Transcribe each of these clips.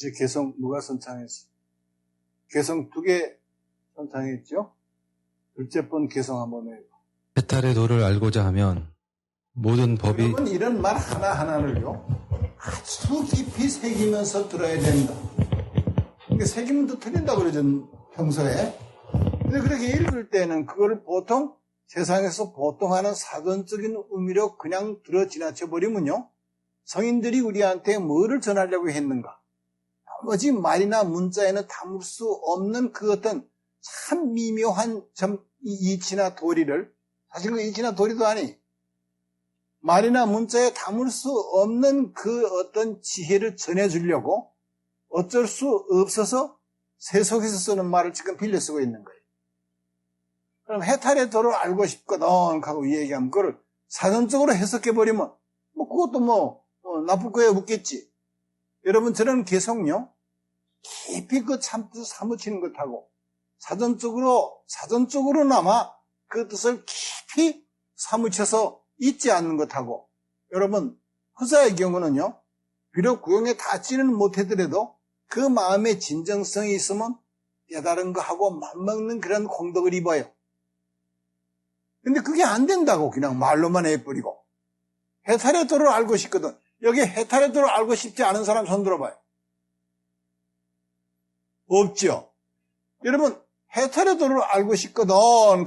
이제 개성 누가 선창했어? 개성 2개 선창했죠? 둘째 번 개성 한번 해요. 해탈의 도를 알고자 하면 모든 법이 여러분 이런 말 하나하나를요 아주 깊이 새기면서 들어야 된다. 그러니까 새기면 또 틀린다고 그러죠, 평소에. 근데 그렇게 읽을 때는 그걸 보통 세상에서 보통 하는 사전적인 의미로 그냥 들어 지나쳐 버리면요, 성인들이 우리한테 뭐를 전하려고 했는가, 나머지 말이나 문자에는 담을 수 없는 그 어떤 참 미묘한 이치나 도리를, 사실 그 이치나 도리도 아니, 말이나 문자에 담을 수 없는 그 어떤 지혜를 전해주려고 어쩔 수 없어서 세속에서 쓰는 말을 지금 빌려 쓰고 있는 거예요. 그럼 해탈의 도를 알고 싶거든 하고 얘기하면 그걸 사전적으로 해석해버리면 그것도 나쁠 거에 묻겠지. 여러분 저는 개성요 깊이 그 참뜻을 사무치는 것하고 사전적으로나마 그 뜻을 깊이 사무쳐서 잊지 않는 것하고, 여러분 후자의 경우는요 비록 구용에 닿지는 못하더라도 그 마음의 진정성이 있으면 깨달은 거하고 맞먹는 그런 공덕을 입어요. 근데 그게 안 된다고 그냥 말로만 해버리고. 해탈의 도를 알고 싶거든. 여기 해탈의 도를 알고 싶지 않은 사람 손 들어봐요. 없죠. 여러분 해탈의 도를 알고 싶거든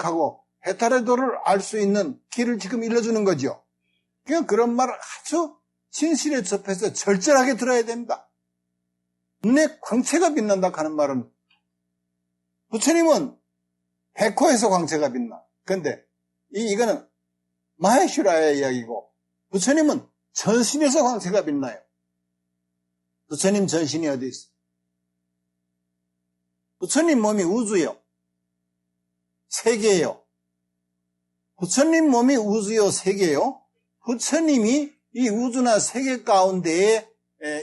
하고 해탈의 도를 알 수 있는 길을 지금 일러주는 거죠. 그러니까 그런 말을 아주 진실에 접해서 절절하게 들어야 됩니다. 눈에 광채가 빛난다 하는 말은, 부처님은 백호에서 광채가 빛나. 그런데 이거는 마헤슈라의 이야기고, 부처님은 전신에서 광채가 빛나요. 부처님 전신이 어디 있어? 부처님 몸이 우주요, 세계요. 부처님 몸이 우주요, 세계요. 부처님이 이 우주나 세계 가운데에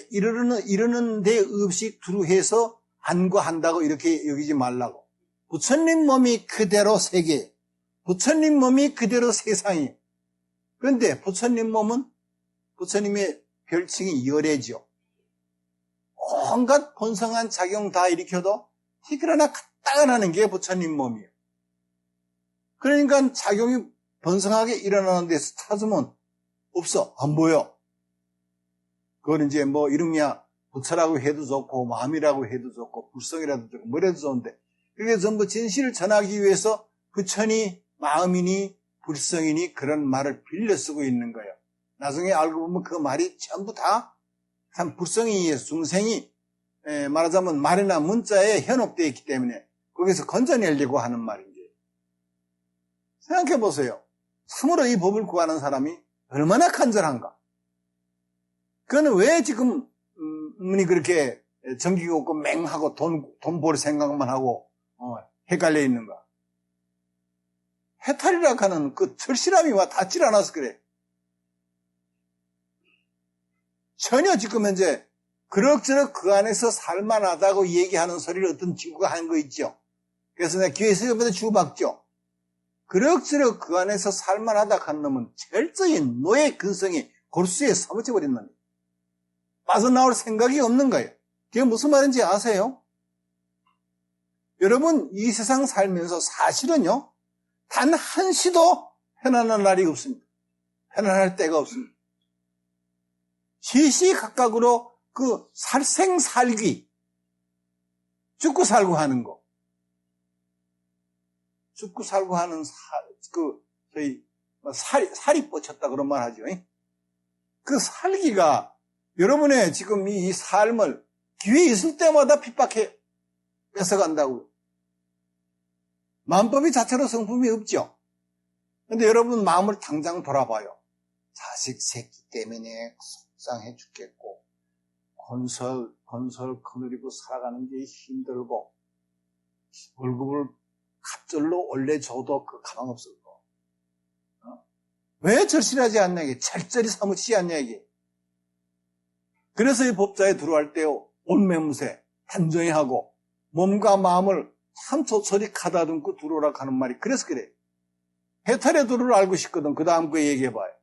이르는 데 없이 두루해서 안거한다고 이렇게 여기지 말라고. 부처님 몸이 그대로 세계, 부처님 몸이 그대로 세상이에요. 그런데 부처님 몸은 부처님의 별칭이 열애죠. 온갖 번성한 작용 다 일으켜도 티끌 갔다가 나는 게 부처님 몸이에요. 그러니까 작용이 번성하게 일어나는 데서 찾으면 없어, 안 보여. 그건 이제 이름이야 부처라고 해도 좋고 마음이라고 해도 좋고 불성이라도 좋고 뭐라도 좋은데, 그게 전부 진실을 전하기 위해서 부처니 마음이니 불성이니 그런 말을 빌려 쓰고 있는 거예요. 나중에 알고 보면 그 말이 전부 다 참 불성이 중생이 말하자면 말이나 문자에 현혹되어 있기 때문에 거기서 건져내려고 하는 말인 거예요. 생각해 보세요. 참으로 이 법을 구하는 사람이 얼마나 간절한가. 그거는 왜 지금 그렇게 정기가 없고 맹하고 돈 벌 생각만 하고 헷갈려 있는가. 해탈이라 하는 그 절실함이 와 닿질 않아서 그래. 전혀 지금 현재 그럭저럭 그 안에서 살만하다고 얘기하는 소리를 어떤 친구가 하는 거 있죠. 그래서 내가 귀에서 옆에다 주고받죠. 그럭저럭 그 안에서 살만하다 하는 놈은 철저히 노예 근성이 골수에 사무쳐버린 놈이에요. 빠져나올 생각이 없는 거예요. 그게 무슨 말인지 아세요? 여러분 이 세상 살면서 사실은요 단 한시도 편안한 날이 없습니다. 편안할 때가 없습니다. 시시각각으로 그 살생살귀, 죽고 살고 하는 거, 죽고 살고 하는 살이 뻗쳤다 그런 말 하죠. 그 살기가 여러분의 지금 이 삶을 기회 있을 때마다 핍박해 뺏어간다고요. 마음법이 자체로 성품이 없죠. 그런데 여러분 마음을 당장 돌아봐요. 자식 새끼 때문에 속상해 죽겠고 건설 거느리고 살아가는 게 힘들고 월급을 갑절로 올려줘도 그 가망 없을 거. 왜 절실하지 않냐 이게, 철저히 사무치지 않냐 이게. 그래서 이 법자에 들어갈 때 온매무새 단정히 하고 몸과 마음을 참 조촐히 가다듬고 들어오라 하는 말이 그래서 그래. 해탈의 도를 알고 싶거든. 그 다음 거 얘기해봐요.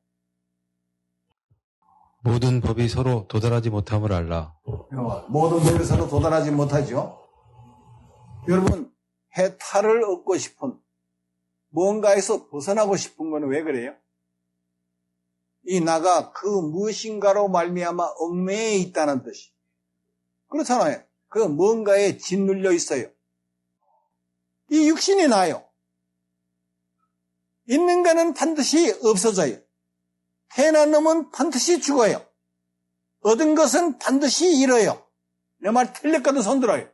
모든 법이 서로 도달하지 못함을 알라. 모든 법이 서로 도달하지 못하죠. 여러분, 해탈을 얻고 싶은, 뭔가에서 벗어나고 싶은 건 왜 그래요? 이 나가 그 무엇인가로 말미암아 얽매여 있다는 뜻이. 그렇잖아요. 그 뭔가에 짓눌려 있어요. 이 육신이 나요. 있는 거는 반드시 없어져요. 태어난 놈은 반드시 죽어요. 얻은 것은 반드시 잃어요. 내 말 틀렸거든 손들어요.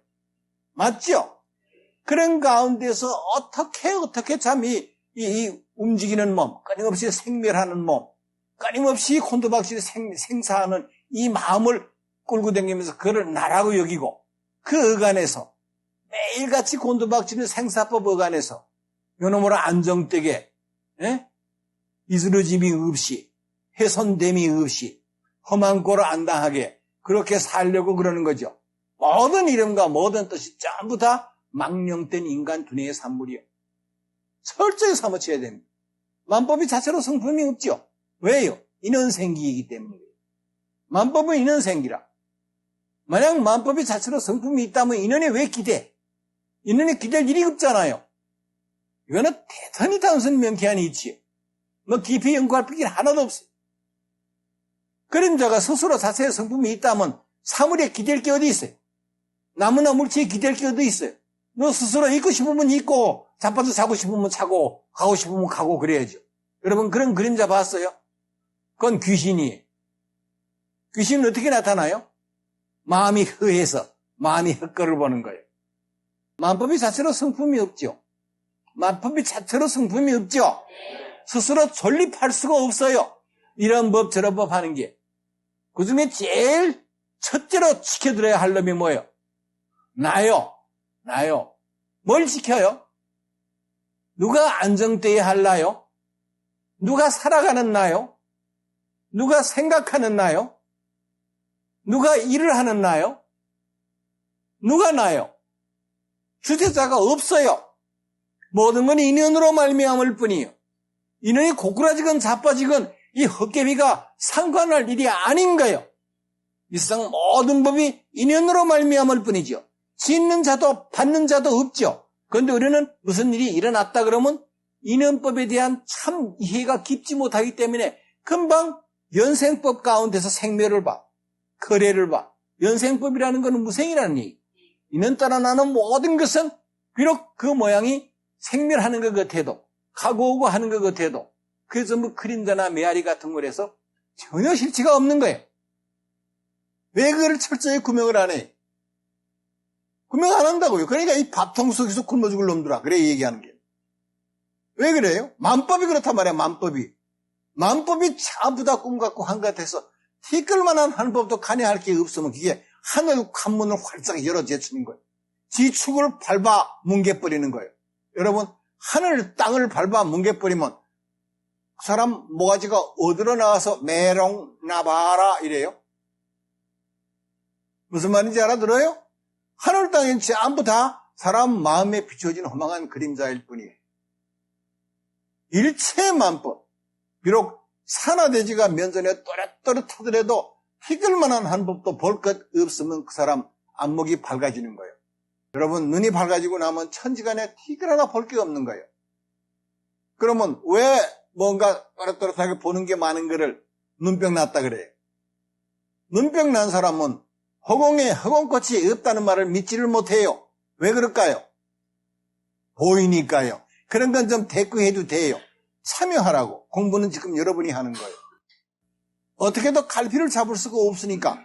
맞죠? 그런 가운데서 어떻게 참 이 움직이는 몸, 끊임없이 생멸하는 몸, 끊임없이 곤두박질이 생사하는 이 마음을 끌고 다니면서 그를 나라고 여기고 그 어간에서 매일같이 곤두박질은 생사법 어간에서 요놈으로 안정되게 이스러짐이 없이 훼손됨이 없이 험한 꼴을 안 당하게 그렇게 살려고 그러는 거죠. 모든 이름과 모든 뜻이 전부 다 망령된 인간 두뇌의 산물이요. 철저히 사무쳐야 됩니다. 만법이 자체로 성품이 없죠. 왜요? 인연생기이기 때문에. 만법은 인연생기라. 만약 만법이 자체로 성품이 있다면 인연에 왜 기대? 인연에 기댈 일이 없잖아요. 이거는 대단히 단순 명쾌한이 있지요. 뭐 깊이 연구할 필요 하나도 없어요. 그런 자가 스스로 자체의 성품이 있다면 사물에 기댈 게 어디 있어요? 나무나 물체에 기댈 게 어디 있어요? 너 스스로 있고 싶으면 있고 자빠져 자고 싶으면 자고 가고 싶으면 가고 그래야죠. 여러분 그런 그림자 봤어요? 그건 귀신이에요. 귀신은 어떻게 나타나요? 마음이 허해서 마음이 헛걸을 보는 거예요. 만법이 자체로 성품이 없죠. 만법이 자체로 성품이 없죠. 스스로 존립할 수가 없어요. 이런 법 저런 법 하는 게. 그중에 제일 첫째로 지켜드려야 할 놈이 뭐예요? 나요. 뭘 지켜요? 누가 안정되어야 할나요? 누가 살아가는 나요? 누가 생각하는 나요? 누가 일을 하는 나요? 누가 나요? 주체자가 없어요. 모든 건 인연으로 말미암을 뿐이에요. 인연이 고꾸라지건 자빠지건 이 헛개비가 상관할 일이 아닌 거예요. 이 세상 모든 법이 인연으로 말미암을 뿐이죠. 짓는 자도 받는 자도 없죠. 그런데 우리는 무슨 일이 일어났다 그러면 인연법에 대한 참 이해가 깊지 못하기 때문에 금방 연생법 가운데서 생멸을 봐. 거래를 봐. 연생법이라는 것은 무생이라는 얘기. 인연 따라 나는 모든 것은 비록 그 모양이 생멸하는 것 같아도 가고 오고 하는 것 같아도 그래서 뭐 그림자나 메아리 같은 걸 해서 전혀 실체가 없는 거예요. 왜 그걸 철저히 구명을 안 해? 구명 안 한다고요. 그러니까 이 밥통 속에서 굶어 죽을 놈들아. 그래 얘기하는 게. 왜 그래요? 만법이 그렇단 말이야. 만법이 전부 다 꿈 같고 한같아서 티끌만한 한 법도 간여할 게 없으면 그게 하늘 관문을 활짝 열어 제치는 거예요. 지축을 밟아 뭉개버리는 거예요. 여러분 하늘 땅을 밟아 뭉개버리면 그 사람 모가지가 어디로 나와서 메롱 나봐라 이래요? 무슨 말인지 알아들어요? 하늘 땅은 전부 다 사람 마음에 비춰진 허망한 그림자일 뿐이에요. 일체 만법, 비록 산화대지가 면전에 또렷또렷하더라도 티끌만한 한 법도 볼 것 없으면 그 사람 안목이 밝아지는 거예요. 여러분 눈이 밝아지고 나면 천지간에 티끌 하나 볼 게 없는 거예요. 그러면 왜 뭔가 또렷또렷하게 보는 게 많은 거를 눈병 났다 그래요? 눈병 난 사람은 허공에 허공꽃이 없다는 말을 믿지를 못해요. 왜 그럴까요? 보이니까요. 그런 건 좀 대꾸해도 돼요. 참여하라고. 공부는 지금 여러분이 하는 거예요. 어떻게도 갈피를 잡을 수가 없으니까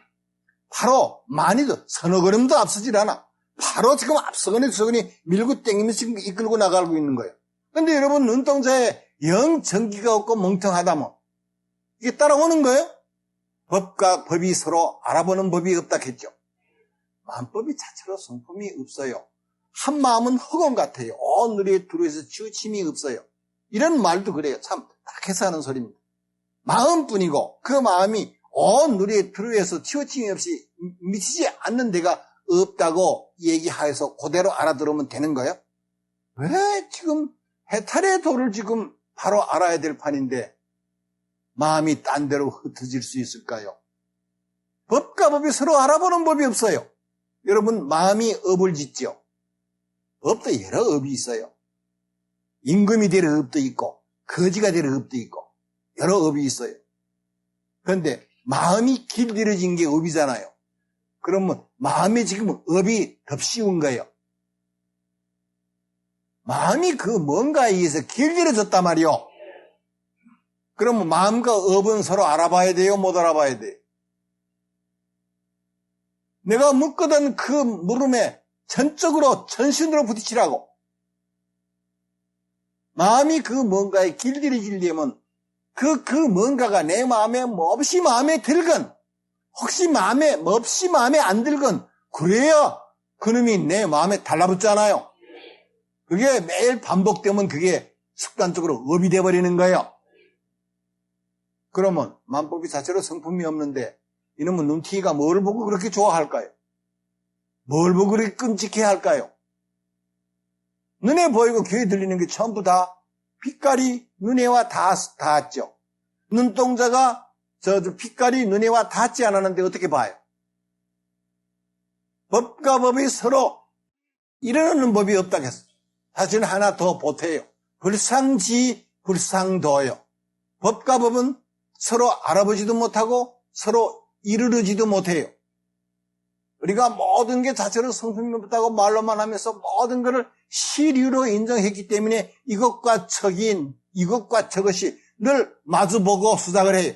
바로 많이도 서너 걸음도 앞서질 않아. 바로 지금 앞서거니 뒤서거니 밀고 땡기면서 지금 이끌고 나가고 있는 거예요. 그런데 여러분 눈동자에 영 전기가 없고 멍청하다면 이게 따라오는 거예요? 법과 법이 서로 알아보는 법이 없다 했죠. 만법이 자체로 성품이 없어요. 한 마음은 허공 같아요. 온 누리에 들어와서 치우침이 없어요. 이런 말도 그래요. 참 딱해서 하는 소리입니다. 마음뿐이고 그 마음이 온 누리에 들어와서 치우침이 없이 미치지 않는 데가 없다고 얘기하여서 그대로 알아들으면 되는 거예요? 왜 지금 해탈의 도를 지금 바로 알아야 될 판인데 마음이 딴 데로 흩어질 수 있을까요? 법과 법이 서로 알아보는 법이 없어요. 여러분, 마음이 업을 짓죠. 업도 여러 업이 있어요. 임금이 될 업도 있고 거지가 될 업도 있고 여러 업이 있어요. 그런데 마음이 길들여진 게 업이잖아요. 그러면 마음이 지금 업이 덮씌운 거예요. 마음이 그 뭔가에 의해서 길들여졌단 말이요. 그러면 마음과 업은 서로 알아봐야 돼요? 못 알아봐야 돼요? 내가 묻거든 그 물음에 전적으로 전신으로 부딪히라고. 마음이 그 뭔가에 길들여지려면 그 뭔가가 내 마음에 몹시 마음에 들건 혹시 몹시 마음에 안 들건 그래야 그놈이 내 마음에 달라붙잖아요. 그게 매일 반복되면 그게 습관적으로 업이 돼버리는 거예요. 그러면 만법이 자체로 성품이 없는데 이놈은 눈티가 뭘 보고 그렇게 좋아할까요? 뭘 보고 그렇게 끔찍해 할까요? 눈에 보이고 귀에 들리는 게 전부 다 빛깔이 눈에와 닿았죠. 눈동자가 빛깔이 눈에와 닿지 않았는데 어떻게 봐요? 법과 법이 서로 이르는 법이 없다고 했어요. 사실은 하나 더 보태요. 불상지 불상도요. 법과 법은 서로 알아보지도 못하고 서로 이르르지도 못해요. 우리가 모든 게 자체로 성품이 없다고 말로만 하면서 모든 것을 시류로 인정했기 때문에 이것과 저것이 늘 마주보고 수작을 해요.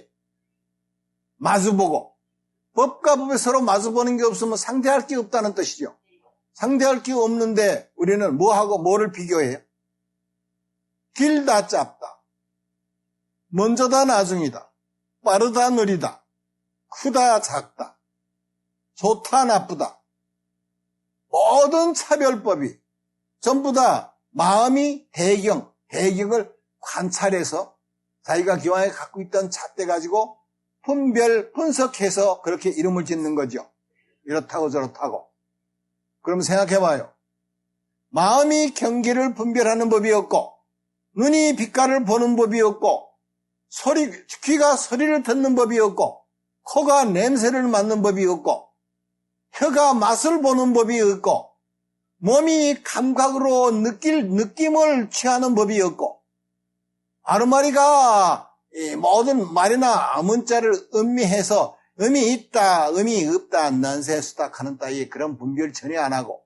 마주보고. 법과 법에 서로 마주보는 게 없으면 상대할 게 없다는 뜻이죠. 상대할 게 없는데 우리는 뭐하고 뭐를 비교해요? 길다 짧다. 먼저다 나중이다. 빠르다 느리다. 크다 작다. 좋다 나쁘다. 모든 차별법이 전부 다 마음이 대경을 관찰해서 자기가 기왕에 갖고 있던 잣대 가지고 분석해서 그렇게 이름을 짓는 거죠. 이렇다고 저렇다고. 그럼 생각해봐요. 마음이 경계를 분별하는 법이 없고 눈이 빛깔을 보는 법이 없고 귀가 소리를 듣는 법이 없고 코가 냄새를 맡는 법이 없고 혀가 맛을 보는 법이 없고 몸이 감각으로 느낌을 취하는 법이 없고 아르마리가 모든 말이나 문자를 음미해서 음이 있다, 음이 없다, 난세수다 하는 따위의 그런 분별 전혀 안 하고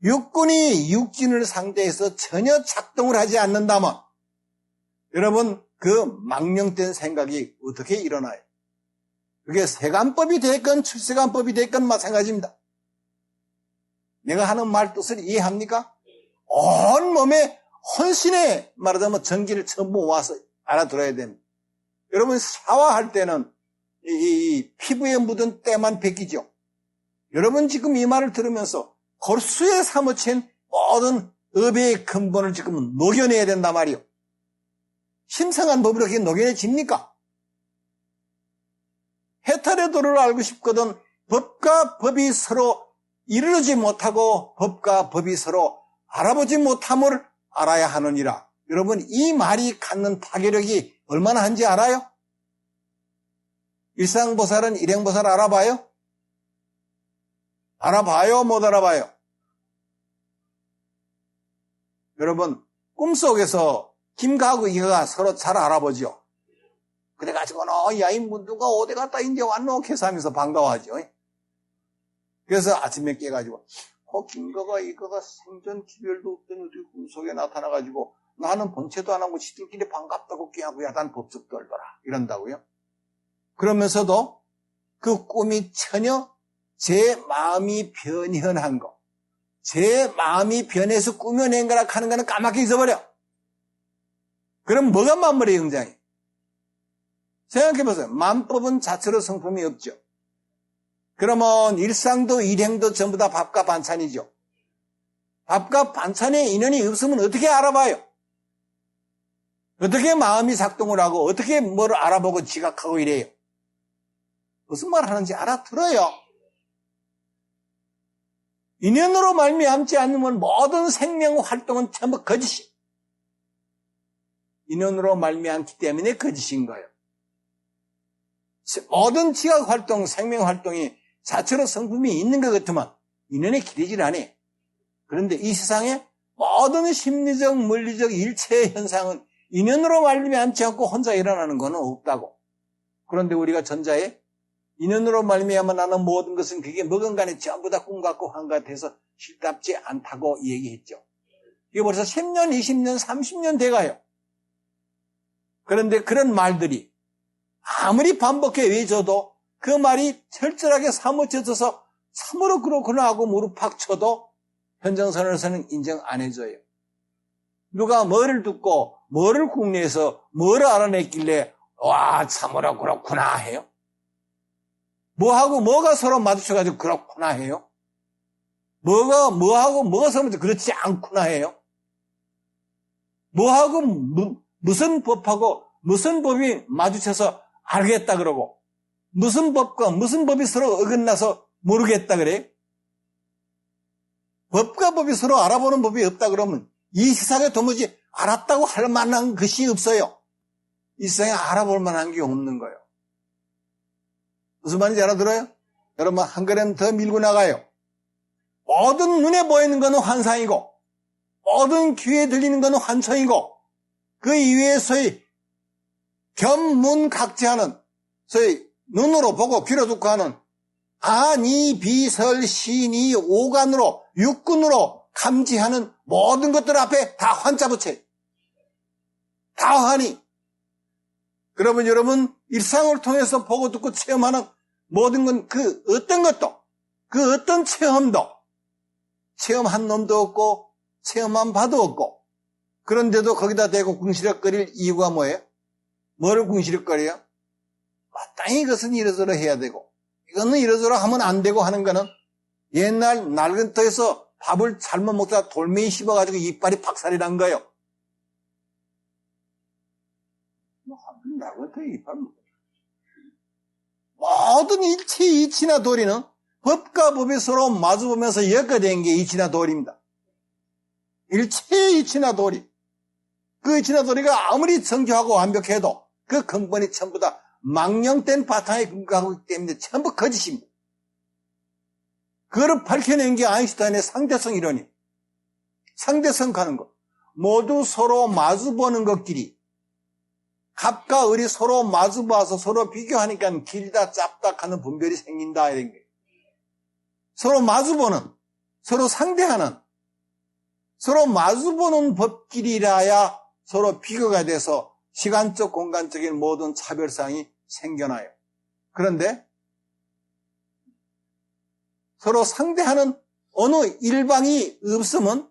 육군이 육진을 상대해서 전혀 작동을 하지 않는다면 여러분 그 망령된 생각이 어떻게 일어나요? 그게 세간법이 됐건 출세간법이 됐건 마찬가지입니다. 내가 하는 말 뜻을 이해합니까? 온 몸에 혼신에 말하자면 전기를 전부 모아서 알아들어야 됩니다. 여러분 샤워할 때는 이 피부에 묻은 때만 벗기죠. 여러분 지금 이 말을 들으면서 골수에 사무친 모든 업의 근본을 지금 녹여내야 된단 말이에요. 심상한 법으로 그렇게 녹여내집니까? 해탈의 도를 알고 싶거든 법과 법이 서로 이르지 못하고 법과 법이 서로 알아보지 못함을 알아야 하느니라. 여러분 이 말이 갖는 파괴력이 얼마나 한지 알아요? 일상보살은 일행보살 알아봐요? 알아봐요? 못 알아봐요? 여러분 꿈속에서 김가하고 이가가 서로 잘 알아보죠. 그래가지고 야 이 문두가 어디 갔다 이제 왔노? 해서 하면서 반가워하죠. 그래서 아침에 깨가지고 김가가 이가가 생전 기별도 없던 어디 꿈속에 나타나가지고 나는 번체도 안 하고 지들끼리 반갑다고 깨하고 야단 법석 떨더라 이런다고요. 그러면서도 그 꿈이 전혀 제 마음이 변현한 거, 제 마음이 변해서 꾸며낸 거라 하는 거는 까맣게 잊어버려. 그럼 뭐가 만물의 영장이에요? 생각해보세요. 만법은 자체로 성품이 없죠. 그러면 일상도 일행도 전부 다 밥과 반찬이죠. 밥과 반찬에 인연이 없으면 어떻게 알아봐요? 어떻게 마음이 작동을 하고 어떻게 뭘 알아보고 지각하고 이래요? 무슨 말 하는지 알아들어요. 인연으로 말미암지 않으면 모든 생명 활동은 전부 거짓이에요. 인연으로 말미암기 때문에 거짓인 거예요. 모든 지각활동, 생명활동이 자체로 성품이 있는 것 같으면 인연에 기대질 않아요. 그런데 이 세상에 모든 심리적, 물리적 일체의 현상은 인연으로 말미암지 않고 혼자 일어나는 것은 없다고. 그런데 우리가 전자에 인연으로 말미암아 나는 모든 것은 그게 뭐건 간에 전부 다 꿈 같고 환 같아서 실답지 않다고 얘기했죠. 이게 벌써 10년, 20년, 30년 돼가요. 그런데 그런 말들이 아무리 반복해 외쳐도 그 말이 철저하게 사무쳐져서 참으로 그렇구나 하고 무릎 팍 쳐도 현정선에서는 인정 안 해줘요. 누가 뭐를 듣고 뭐를 국내에서 뭐를 알아냈길래 와 참으로 그렇구나 해요? 뭐하고 뭐가 서로 마주쳐가지고 그렇구나 해요? 뭐하고 뭐가 서로 그렇지 않구나 해요? 뭐하고 무슨 법하고 무슨 법이 마주쳐서 알겠다 그러고 무슨 법과 무슨 법이 서로 어긋나서 모르겠다 그래? 법과 법이 서로 알아보는 법이 없다 그러면 이 세상에 도무지 알았다고 할 만한 것이 없어요. 이 세상에 알아볼 만한 게 없는 거예요. 무슨 말인지 알아들어요? 여러분 한 걸음 더 밀고 나가요. 모든 눈에 보이는 것은 환상이고 모든 귀에 들리는 것은 환청이고 그 이외에 소위 견문각지하는 소위 눈으로 보고 귀로 듣고 하는 안이 비설 신이 오간으로 육군으로 감지하는 모든 것들 앞에 다 환자 붙여요. 다 환희. 그러면 여러분 일상을 통해서 보고 듣고 체험하는 모든 건 그 어떤 것도 그 어떤 체험도 체험한 놈도 없고 체험한 바도 없고 그런데도 거기다 대고 궁시렁거릴 이유가 뭐예요? 뭐를 궁시렁거려요? 마땅히 이것은 이러저러 해야 되고 이거는 이러저러 하면 안 되고 하는 거는 옛날 낡은 터에서 밥을 잘못 먹다가 돌멩이 씹어가지고 이빨이 박살이 난 거예요. 낡은 터에 이빨 모든 일체 이치나 도리는 법과 법이 서로 마주보면서 엮어낸 게 이치나 도리입니다. 일체의 이치나 도리. 그 이치나 도리가 아무리 정교하고 완벽해도 그 근본이 전부 다 망령된 바탕에 근거하고 있기 때문에 전부 거짓입니다. 그거를 밝혀낸 게 아인슈타인의 상대성 이론이. 상대성 가는 것. 모두 서로 마주보는 것끼리 갑과 을이 서로 마주봐서 서로 비교하니까 길다 짧다 하는 분별이 생긴다 이런 거예요. 서로 마주보는, 서로 상대하는, 서로 마주보는 법끼리라야 서로 비교가 돼서 시간적, 공간적인 모든 차별상이 생겨나요. 그런데 서로 상대하는 어느 일방이 없으면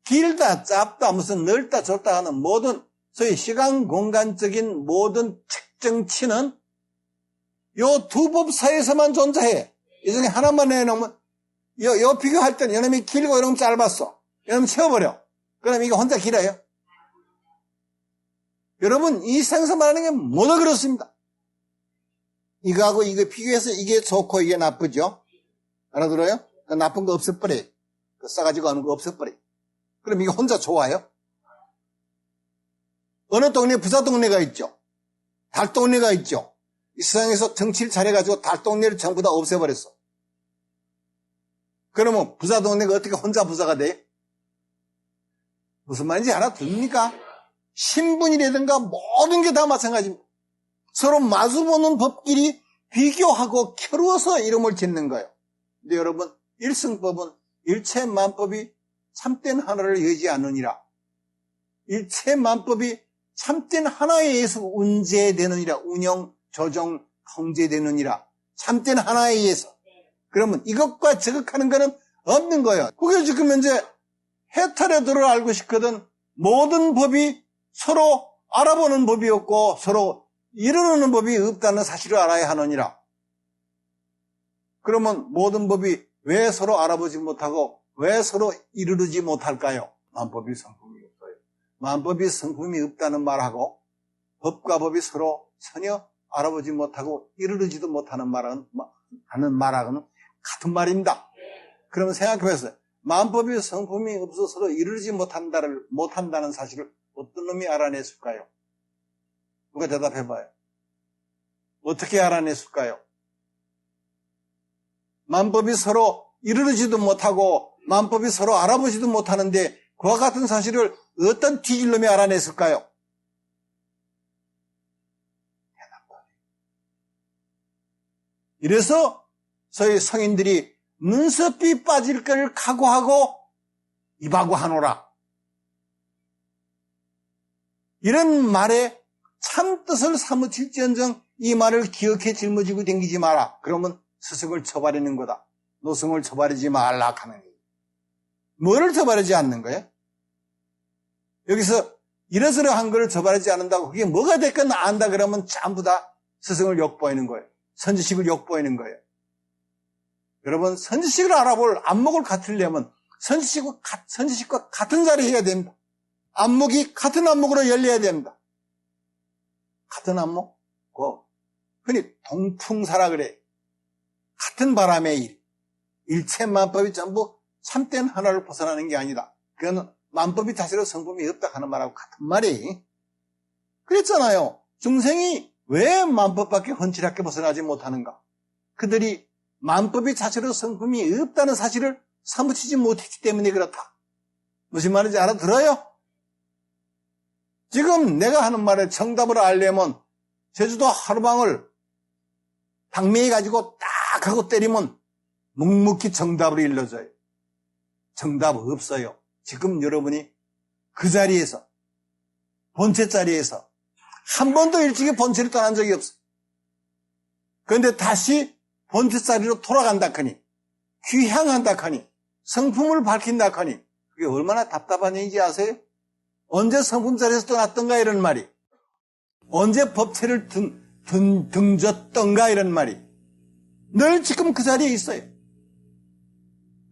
길다, 짧다, 무슨 넓다, 좁다 하는 모든 소위 시간, 공간적인 모든 측정치는 요 두 법 사이에서만 존재해. 이 중에 하나만 내놓으면 요 비교할 때는 이놈이 길고 이놈이 짧았어. 이놈 채워버려. 그럼 이게 혼자 길어요. 여러분 이 세상에서 말하는 게 모두 그렇습니다. 이거하고 이거 비교해서 이게 좋고 이게 나쁘죠. 알아들어요? 나쁜 거 없애버려요. 그 싸가지고 하는 거 없애버려요. 그럼 이게 혼자 좋아요? 어느 동네에 부자 동네가 있죠. 달 동네가 있죠. 이 세상에서 정치를 잘해가지고 달 동네를 전부 다 없애버렸어. 그러면 부자 동네가 어떻게 혼자 부자가 돼? 무슨 말인지 알아듣습니까? 신분이라든가 모든 게 다 마찬가지입니다. 서로 마주보는 법끼리 비교하고 겨루어서 이름을 짓는 거예요. 근데 여러분 일승법은 일체만법이 참된 하나를 여지 않느니라. 일체만법이 참된 하나에 의해서 운제되느니라. 운영, 조정, 통제되느니라. 참된 하나에 의해서. 그러면 이것과 저것하는 거는 없는 거예요. 그게 지금 현재 해탈의도를 알고 싶거든 모든 법이 서로 알아보는 법이 없고 서로 이루는 법이 없다는 사실을 알아야 하느니라. 그러면 모든 법이 왜 서로 알아보지 못하고 왜 서로 이루지 못할까요? 만법이 성품이 없어요. 만법이 성품이 없다는 말하고 법과 법이 서로 전혀 알아보지 못하고 이루지도 못하는 말하고는 같은 말입니다. 그러면 생각해보세요. 만법이 성품이 없어서 서로 이루지 못한다는 사실을 어떤 놈이 알아냈을까요? 누가 대답해봐요. 어떻게 알아냈을까요? 만법이 서로 이르르지도 못하고 만법이 서로 알아보지도 못하는데 그와 같은 사실을 어떤 뒤질놈이 알아냈을까요? 대답도 안 해요. 이래서 저희 성인들이 눈썹이 빠질 걸 각오하고 입하고 하노라. 이런 말에 참 뜻을 사무칠지언정 이 말을 기억해 짊어지고 댕기지 마라. 그러면 스승을 쳐버리는 거다. 노승을 쳐버리지 말라 하는 거예요. 뭐를 쳐버리지 않는 거예요? 여기서 이러저러한 걸 쳐버리지 않는다고 그게 뭐가 됐건 안다 그러면 전부 다 스승을 욕보이는 거예요. 선지식을 욕보이는 거예요. 여러분 선지식을 알아볼 안목을 갖추려면 선지식과 같은 자리에 해야 됩니다. 안목이 같은 안목으로 열려야 됩니다. 같은 안목? 흔히 동풍사라 그래. 같은 바람의 일. 일체 만법이 전부 참된 하나를 벗어나는 게 아니다. 그건 만법이 다스려 성품이 없다 하는 말하고 같은 말이. 그랬잖아요. 중생이 왜 만법밖에 헌칠하게 벗어나지 못하는가? 그들이 만법이 자체로 성품이 없다는 사실을 사무치지 못했기 때문에 그렇다. 무슨 말인지 알아들어요? 지금 내가 하는 말에 정답을 알려면 제주도 하루방을 방맹이 가지고 딱 하고 때리면 묵묵히 정답을 일러줘요. 정답 없어요. 지금 여러분이 그 자리에서 본체 자리에서 한 번도 일찍이 본체를 떠난 적이 없어. 그런데 다시 본체 자리로 돌아간다 하니 귀향한다 하니 성품을 밝힌다 하니 그게 얼마나 답답한 얘기인지 아세요? 언제 성품 자리에서 떠났던가 이런 말이, 언제 법체를 등졌던가 이런 말이 늘 지금 그 자리에 있어요.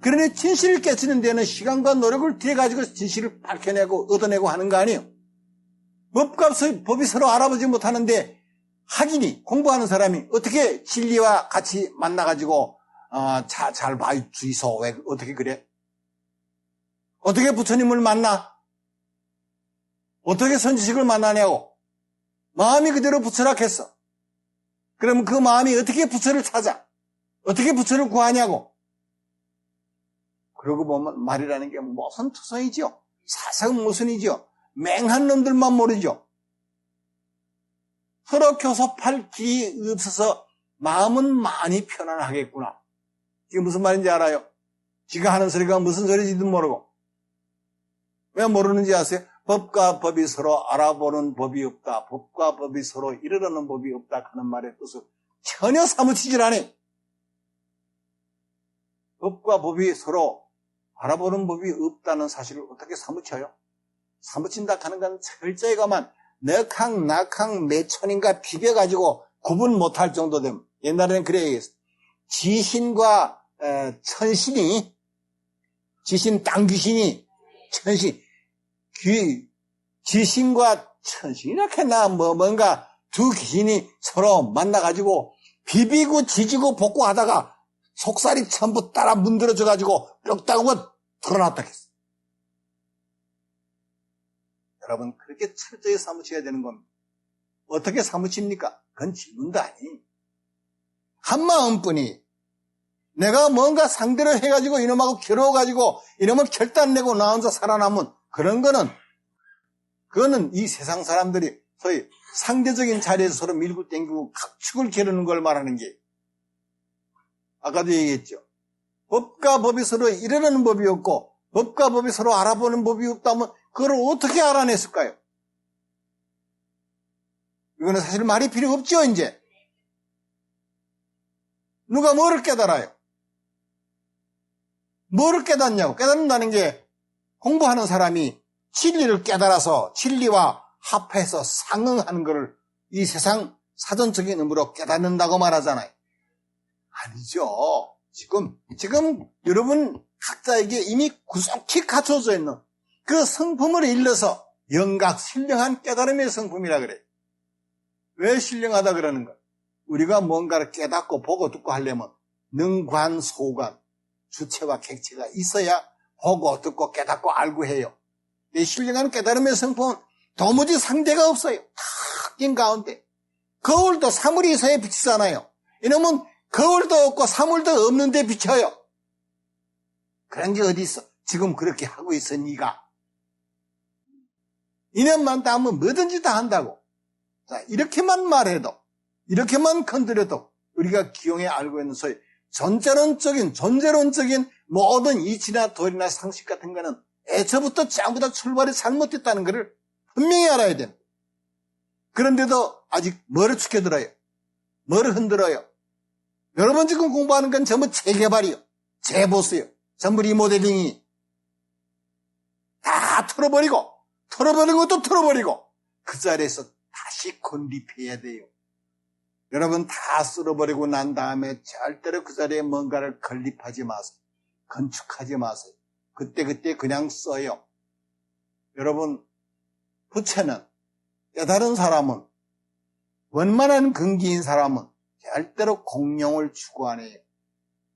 그러니 진실을 깨치는 데는 시간과 노력을 들여가지고 진실을 밝혀내고 얻어내고 하는 거 아니에요. 법이 서로 알아보지 못하는데 학인이 공부하는 사람이 어떻게 진리와 같이 만나가지고 잘 봐주이소. 왜 어떻게 그래? 어떻게 부처님을 만나? 어떻게 선지식을 만나냐고. 마음이 그대로 부처락했어. 그러면 그 마음이 어떻게 부처를 찾아? 어떻게 부처를 구하냐고. 그러고 보면 말이라는 게 무슨 투성이죠. 사상 무슨이죠. 맹한 놈들만 모르죠. 서로 교섭할 길이 없어서 마음은 많이 편안하겠구나. 이게 무슨 말인지 알아요? 지가 하는 소리가 무슨 소리인지도 모르고. 왜 모르는지 아세요? 법과 법이 서로 알아보는 법이 없다. 법과 법이 서로 이르르는 법이 없다 하는 말의 뜻을 전혀 사무치질 않아요. 법과 법이 서로 알아보는 법이 없다는 사실을 어떻게 사무쳐요? 사무친다 하는 건 철저히 가만 넉항, 낙항, 매천인가 비벼가지고 구분 못할 정도 되면 옛날에는 그래야 지신과 천신이 지신 땅귀신이 천신 지신과 천신이 이렇게 뭔가 두 귀신이 서로 만나가지고 비비고 지지고 복구하다가 속살이 전부 따라 문드러져가지고 뼈다구가 드러났다 했어. 여러분 그렇게 철저히 사무쳐야 되는 겁니다. 어떻게 사무칩니까? 그건 질문도 아니. 한마음뿐이 내가 뭔가 상대로 해가지고 이놈하고 겨루어가지고 이놈을 결단내고 나 혼자 살아남은 그런 그거는 이 세상 사람들이 소위 상대적인 자리에서 서로 밀고 땡기고 각축을 겨루는 걸 말하는 게 아까도 얘기했죠. 법과 법이 서로 이르는 법이 없고 법과 법이 서로 알아보는 법이 없다면 그걸 어떻게 알아냈을까요? 이거는 사실 말이 필요 없죠, 이제. 누가 뭐를 깨달아요? 뭐를 깨닫냐고. 깨닫는다는 게 공부하는 사람이 진리를 깨달아서 진리와 합해서 상응하는 것을 이 세상 사전적인 의무로 깨닫는다고 말하잖아요. 아니죠. 지금 여러분 각자에게 이미 구속히 갖춰져 있는 그 성품을 일러서 영각, 신령한 깨달음의 성품이라 그래요. 왜 신령하다 그러는가? 우리가 뭔가를 깨닫고 보고 듣고 하려면 능관, 소관, 주체와 객체가 있어야 보고 듣고 깨닫고 알고 해요. 이 신령한 깨달음의 성품은 도무지 상대가 없어요. 다 바뀐 가운데 거울도 사물이 있어야 비치잖아요. 이놈은 거울도 없고 사물도 없는데 비쳐요. 그런 게 어디 있어? 지금 그렇게 하고 있어 네가. 인연만 닿으면 뭐든지 다 한다고. 자, 이렇게만 말해도, 이렇게만 건드려도 우리가 기용에 알고 있는 소위 존재론적인 모든 이치나 도리나 상식 같은 거는 애초부터 전부 다 출발이 잘못됐다는 것을 분명히 알아야 됩니다. 그런데도 아직 뭐를 축여들어요? 뭐를 흔들어요? 여러분 지금 공부하는 건 전부 재개발이요. 재보수요. 전부 리모델링이. 다 털어버리고 또 털어버리고 그 자리에서 다시 건립해야 돼요. 여러분 다 쓸어버리고 난 다음에 절대로 그 자리에 뭔가를 건립하지 마세요. 건축하지 마세요. 그때 그냥 써요. 여러분 부채는 깨달은 사람은 원만한 근기인 사람은 절대로 공룡을 추구 안 해요.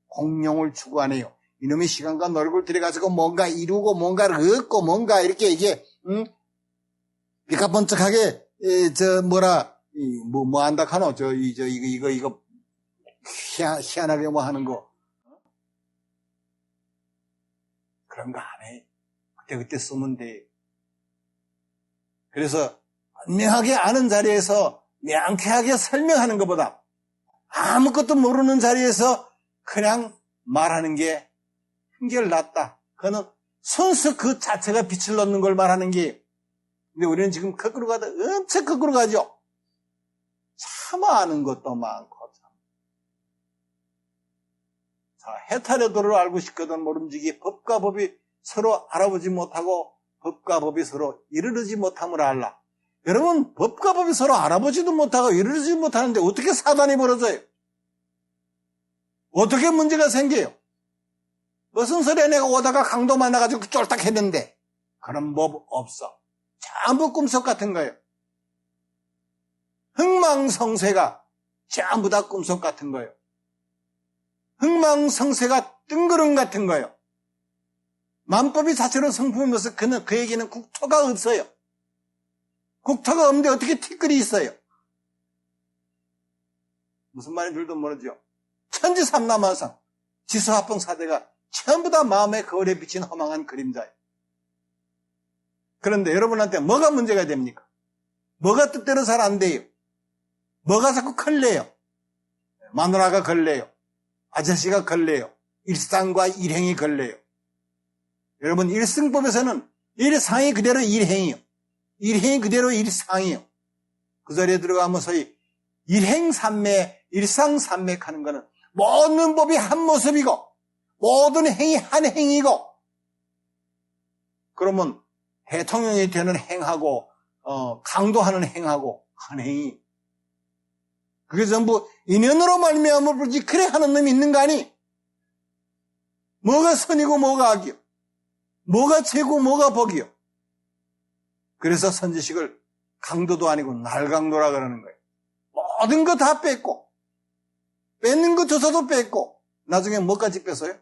공룡을 추구 안 해요. 이놈의 시간과 노력을 들여가지고 뭔가 이루고 뭔가를 얻고 뭔가 이렇게 이게 비카번쩍하게 뭐 한다 카노 이거 희한하게 뭐 하는 거 그런 거 안 해. 그때 쓰면 돼. 그래서 분명하게 아는 자리에서 명쾌하게 설명하는 것보다 아무것도 모르는 자리에서 그냥 말하는 게 한결 낫다. 그거는 순수 그 자체가 빛을 넣는 걸 말하는 게. 근데 우리는 지금 거꾸로 가다 엄청 거꾸로 가죠. 차마 아는 것도 많고 참. 자, 해탈의 도를 알고 싶거든 모름지기 법과 법이 서로 알아보지 못하고 법과 법이 서로 이르르지 못함을 알라. 여러분 법과 법이 서로 알아보지도 못하고 이르르지 못하는데 어떻게 사단이 벌어져요? 어떻게 문제가 생겨요? 무슨 소리야 내가 오다가 강도 만나가지고 쫄딱 했는데 그런 법 없어. 전부 꿈속 같은 거예요. 흥망성쇠가 전부 다 꿈속 같은 거예요. 흥망성쇠가 뜬구름 같은 거예요. 만법이 자체로 성품이면서 그에게는 국토가 없어요. 국토가 없는데 어떻게 티끌이 있어요? 무슨 말인지도 모르죠. 천지삼라만상 지수합봉사대가 전부 다 마음의 거울에 비친 허망한 그림자예요. 그런데 여러분한테 뭐가 문제가 됩니까? 뭐가 뜻대로 잘 안 돼요? 뭐가 자꾸 걸려요? 마누라가 걸려요. 아저씨가 걸려요. 일상과 일행이 걸려요. 여러분 일승법에서는 일상이 그대로 일행이요. 일행이 그대로 일상이요. 그 자리에 들어가면 소위 일행산매, 일상산맥하는 거는 모든 법이 한 모습이고 모든 행위 한 행위고 그러면 대통령이 되는 행하고 강도하는 행하고 한 행위 그게 전부 인연으로 말미암아 그렇지 그래 하는 놈이 있는 거 아니? 뭐가 선이고 뭐가 악이요? 뭐가 죄고 뭐가 복이요? 그래서 선지식을 강도도 아니고 날강도라 그러는 거예요. 모든 거 다 뺐고 뺏는 거 조사도 뺐고 나중에 뭐까지 뺐어요?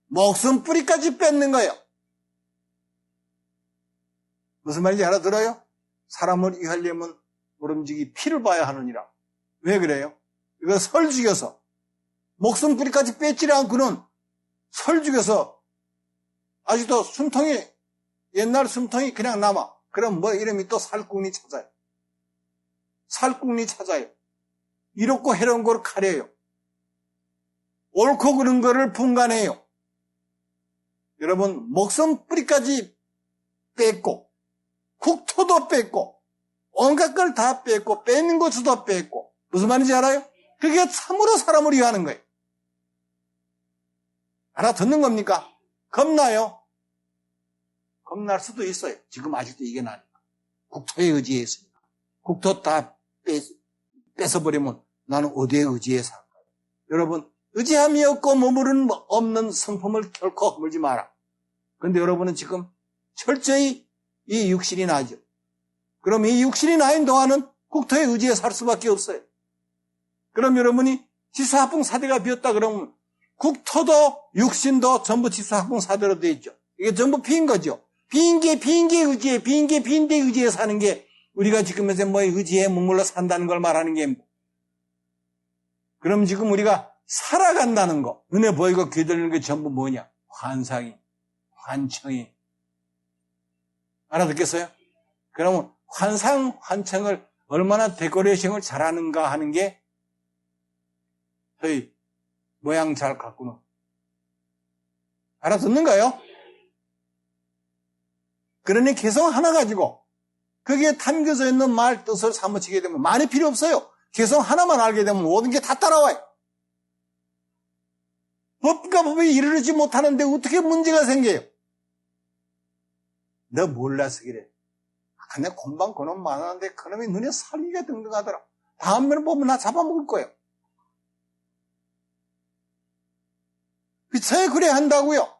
목숨 뿌리까지 뺏는 거예요. 무슨 말인지 알아들어요? 사람을 이해하려면 모름지기 피를 봐야 하느니라. 왜 그래요? 이거 설 죽여서 목숨 뿌리까지 뺏지 않고는 설 죽여서 아직도 숨통이 옛날 숨통이 그냥 남아. 그럼 뭐 이름이 또 살궁리 찾아요. 살궁리 찾아요. 이롭고 해로운 걸 가려요. 옳고 그른 거를 분간해요. 여러분 목숨 뿌리까지 뺏고 국토도 뺏고 온갖 걸 다 뺏고 뺏는 것도 뺏고 무슨 말인지 알아요? 그게 참으로 사람을 위하는 거예요. 알아듣는 겁니까? 겁나요? 겁날 수도 있어요. 지금 아직도 이게 나니까. 국토에 의지했으니까. 국토 다 뺏어버리면 나는 어디에 의지해 살까요? 여러분 의지함이 없고 머무른 없는 성품을 결코 허물지 마라. 그런데 여러분은 지금 철저히 이 육신이 나죠. 그럼 이 육신이 나인 동안은 국토에 의지해 살 수밖에 없어요. 그럼 여러분이 지수합봉사대가 비었다 그러면 국토도 육신도 전부 지수합봉사대로 되어 있죠. 이게 전부 빈 거죠. 빈 게 의지해 사는 게 우리가 지금 현재 뭐 의지에 머물러 산다는 걸 말하는 게, 그럼 지금 우리가 살아간다는 거, 눈에 보이고 귀에 들리는 게 전부 뭐냐? 환상이, 환청이. 알아듣겠어요? 그러면 환상, 환청을 얼마나 데코레이션을 잘하는가 하는 게 저희 모양 잘 갖고는. 알아듣는가요? 그러니 개성 하나 가지고 거기에 담겨져 있는 말 뜻을 사무치게 되면 말이 필요 없어요. 개성 하나만 알게 되면 모든 게 다 따라와요. 법과 법이 이르지 못하는데 어떻게 문제가 생겨요? 너 몰라서 그래. 근데 곰방 그놈 많았는데 그놈이 눈에 살기가 등등하더라. 다음번에 보면 나 잡아먹을 거예요. 왜 그래 한다고요?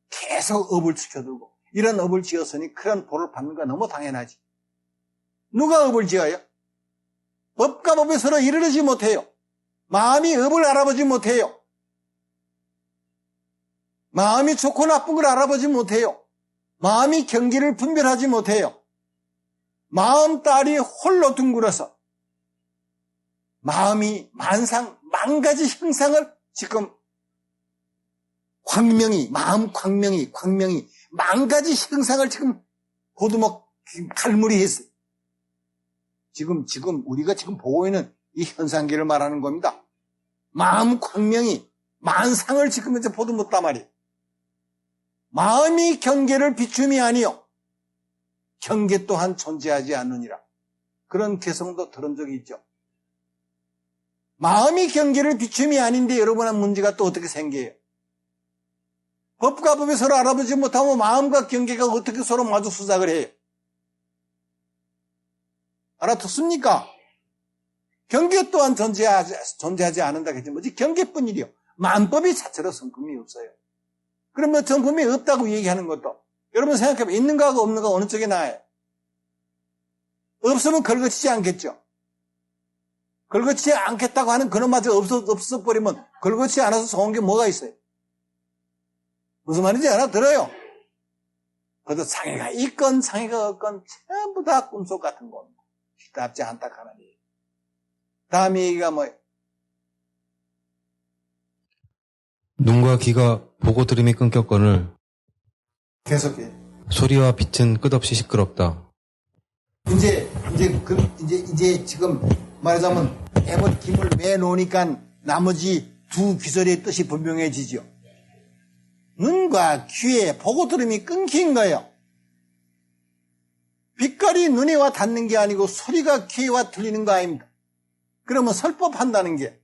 계속 업을 지켜두고 이런 업을 지었으니 그런 벌을 받는 거 너무 당연하지. 누가 업을 지어요? 법과 법이 서로 이르지 못해요. 마음이 업을 알아보지 못해요. 마음이 좋고 나쁜 걸 알아보지 못해요. 마음이 경계를 분별하지 못해요. 마음 딸이 홀로 둥글어서 마음이 만 가지 형상을 지금 마음 광명이 만 가지 형상을 지금 보두먹 갈무리 했어요. 지금 우리가 지금 보고 있는 이 현상계를 말하는 겁니다. 마음 광명이 만상을 지금 이제 보두먹단 말이에요. 마음이 경계를 비춤이 아니요 경계 또한 존재하지 않느니라. 그런 개성도 들은 적이 있죠. 마음이 경계를 비춤이 아닌데 여러분한 문제가 또 어떻게 생겨요? 법과 법이 서로 알아보지 못하고 마음과 경계가 어떻게 서로 마주 수작을 해요? 알아듣습니까? 경계 또한 존재하지 않는다 그랬지 뭐지? 경계뿐이요. 만법이 자체로 성품이 없어요. 그러면 성품이 없다고 얘기하는 것도 여러분 생각해보면 있는 거하고 없는 거 어느 쪽이 나아요? 없으면 걸거치지 않겠죠. 걸거치지 않겠다고 하는 그놈마저 없어버리면 걸거치지 않아서 좋은 게 뭐가 있어요? 무슨 말인지 알아들어요? 그래도 상해가 있건 상해가 없건 전부 다 꿈속 같은 겁니다. 답지 않다 하나님. 다음 얘기가 뭐예요? 눈과 귀가 보고 들음이 끊겼거늘 계속해. 소리와 빛은 끝없이 시끄럽다. 이제 지금 말하자면 애벌 김을 매놓으니까 나머지 두 귀설의 뜻이 분명해지죠. 눈과 귀에 보고 들음이 끊긴 거예요. 빛깔이 눈에 와 닿는 게 아니고 소리가 귀에 와 들리는 거 아닙니까? 그러면 설법한다는 게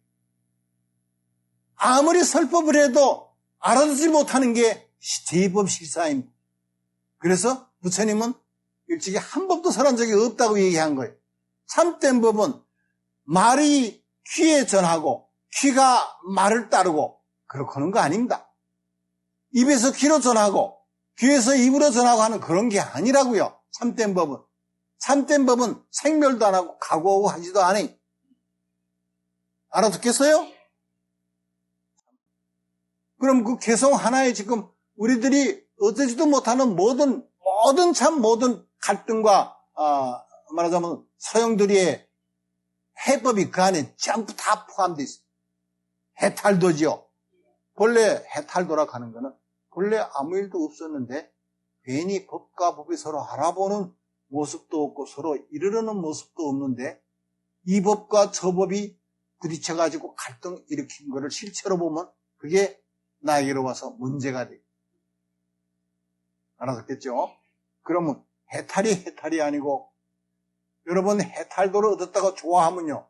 아무리 설법을 해도 알아듣지 못하는 게 제법실사입니다. 그래서 부처님은 일찍이 한 법도 설한 적이 없다고 얘기한 거예요. 참된 법은 말이 귀에 전하고 귀가 말을 따르고 그렇게 하는 거 아닙니다. 입에서 귀로 전하고 귀에서 입으로 전하고 하는 그런 게 아니라고요. 참된 법은. 참된 법은 생멸도 안 하고 각오하고 하지도 않아요. 알아듣겠어요? 그럼 그 개성 하나에 지금 우리들이 어쩌지도 못하는 모든 갈등과 말하자면 소용돌이의 해법이 그 안에 전부 다 포함되어 있어요. 해탈도지요. 본래 해탈도라 하는 거는 본래 아무 일도 없었는데 괜히 법과 법이 서로 알아보는 모습도 없고 서로 이르려는 모습도 없는데 이 법과 저 법이 부딪혀가지고 갈등 일으킨 거를 실체로 보면 그게 나에게로 와서 문제가 돼요. 알아듣겠죠? 그러면 해탈이 아니고 여러분 해탈도를 얻었다고 좋아하면요.